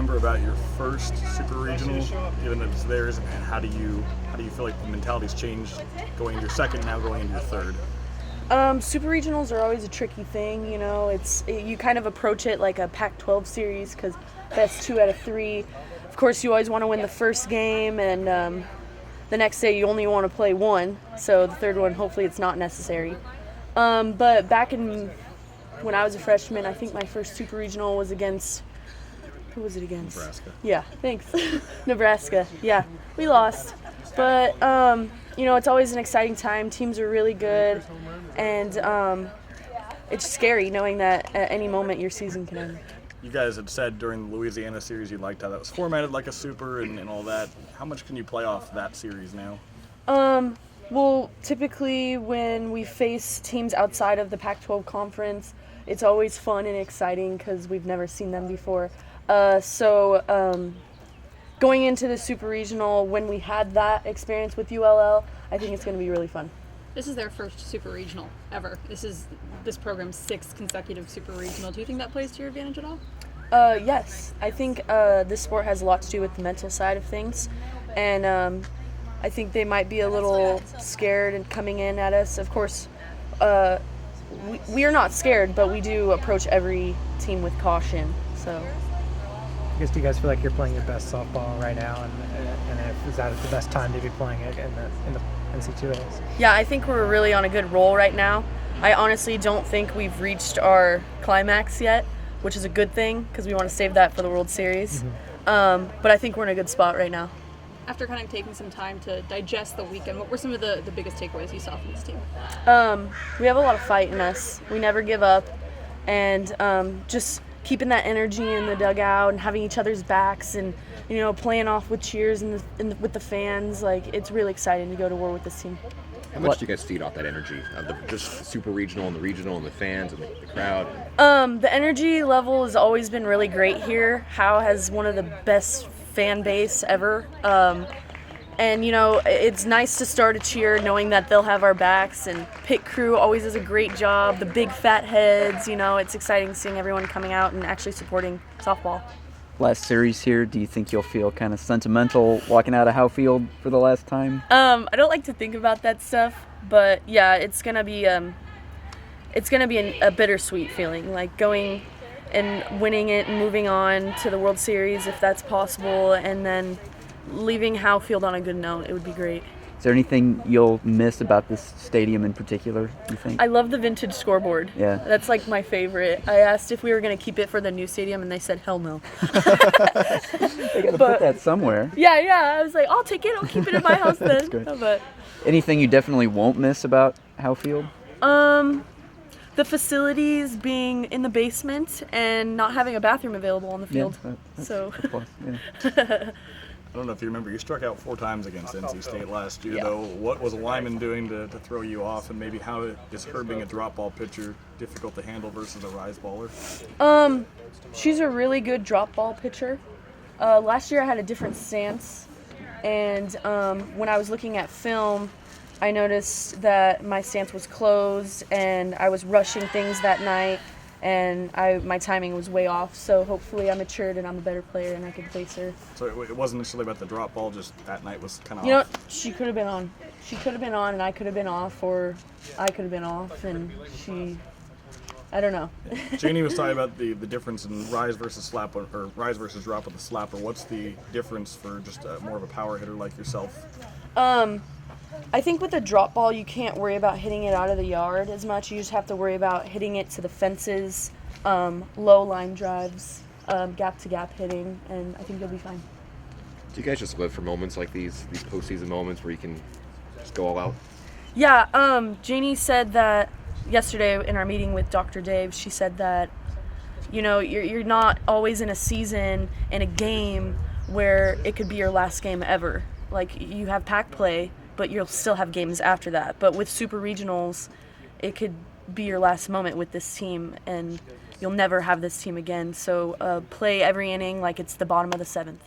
remember about your first super regional, given that it's theirs, and how do you feel like the mentality's changed going into your second, now going into your third? Super regionals are always a tricky thing, you kind of approach it like a Pac-12 series because best 2 out of 3. Of course, you always want to win the first game, and the next day you only want to play one, so the third one, hopefully it's not necessary. But back when I was a freshman, I think my first super regional was against, who was it against? Nebraska. Yeah, thanks. Nebraska. Yeah, we lost. But, it's always an exciting time. Teams are really good. And it's scary knowing that at any moment your season can end. You guys had said during the Louisiana series you liked how that was formatted like a super and all that. How much can you play off that series now? Well, typically when we face teams outside of the Pac-12 conference, it's always fun and exciting because we've never seen them before. So going into the super regional, when we had that experience with ULL, I think it's going to be really fun. This is their first super regional ever. This is this program's 6th consecutive super regional. Do you think that plays to your advantage at all? Yes. I think this sport has a lot to do with the mental side of things. And I think they might be a little scared and coming in at us. Of course, we are not scared, but we do approach every team with caution. So, I guess, do you guys feel like you're playing your best softball right now, and is that the best time to be playing it in the NC2As? Yeah, I think we're really on a good roll right now. I honestly don't think we've reached our climax yet, which is a good thing because we want to save that for the World Series. Mm-hmm. But I think we're in a good spot right now. After kind of taking some time to digest the weekend, what were some of the biggest takeaways you saw from this team? We have a lot of fight in us. We never give up, and just keeping that energy in the dugout and having each other's backs, and playing off with cheers with the fans. Like, it's really exciting to go to war with this team. How much do you guys feed off that energy of just super regional and the fans and the crowd? The energy level has always been really great here. Howe has one of the best fan base ever. And it's nice to start a cheer knowing that they'll have our backs, and pit crew always does a great job. The big fat heads, it's exciting seeing everyone coming out and actually supporting softball. Last series here, do you think you'll feel kind of sentimental walking out of Howe Field for the last time? I don't like to think about that stuff, but yeah, it's gonna be a bittersweet feeling, like going and winning it and moving on to the World Series if that's possible, and then leaving Howe Field on a good note. It would be great. Is there anything you'll miss about this stadium in particular, you think? I love the vintage scoreboard. Yeah. That's like my favorite. I asked if we were going to keep it for the new stadium, and they said, hell no. They got to put that somewhere. Yeah. I was like, I'll take it. I'll keep it in my house then. That's good. But anything you definitely won't miss about Howe Field? The facilities being in the basement and not having a bathroom available on the field. Yeah, that's so. a plus, yeah. I don't know if you remember, you struck out 4 times against NC State last year, though. What was a lineman doing to throw you off, and maybe how is her being a drop ball pitcher difficult to handle versus a rise baller? She's a really good drop ball pitcher. Last year I had a different stance, and when I was looking at film, I noticed that my stance was closed, and I was rushing things that night, and my timing was way off. So hopefully I matured and I'm a better player and I could place her. So it wasn't necessarily about the drop ball, just that night was kind of off? She could have been on. She could have been on and I could have been off, or I could have been off and I don't know. Janie was talking about the difference in rise versus slap, or rise versus drop with the slapper. What's the difference for just more of a power hitter like yourself? I think with the drop ball, you can't worry about hitting it out of the yard as much. You just have to worry about hitting it to the fences, low line drives, gap-to-gap hitting, and I think you'll be fine. Do you guys just live for moments like these postseason moments where you can just go all out? Yeah, Janie said that yesterday in our meeting with Dr. Dave. She said that, you're not always in a season, in a game, where it could be your last game ever. Like, you have pack play, but you'll still have games after that. But with super regionals, it could be your last moment with this team, and you'll never have this team again. So play every inning like it's the bottom of the 7th.